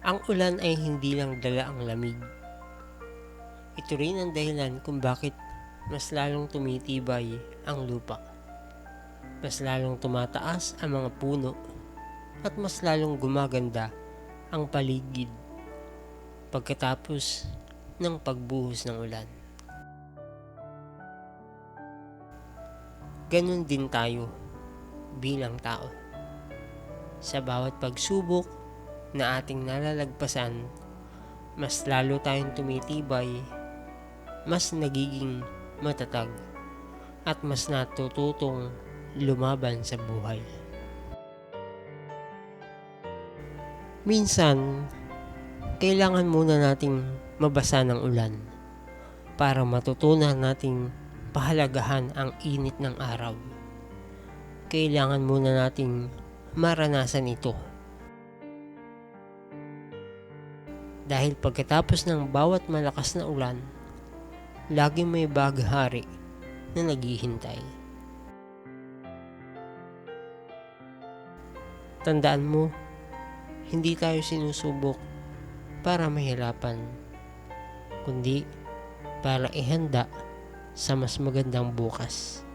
Ang ulan ay hindi lang dala ang lamig. Ito rin ang dahilan kung bakit mas lalong tumitibay ang lupa. Mas lalong tumataas ang mga puno at mas lalong gumaganda ang paligid pagkatapos ng pagbuhos ng ulan. Ganon din tayo bilang tao. Sa bawat pagsubok na ating nalalagpasan, mas lalo tayong tumitibay, mas nagiging matatag, at mas natututong lumaban sa buhay. Minsan, kailangan muna nating mabasa ng ulan para matutunan nating pahalagahan ang init ng araw. Kailangan muna nating maranasan ito. Dahil pagkatapos ng bawat malakas na ulan, laging may baghari na naghihintay. Tandaan mo, hindi tayo sinusubok para mahirapan, kundi para ihanda sa mas magandang bukas.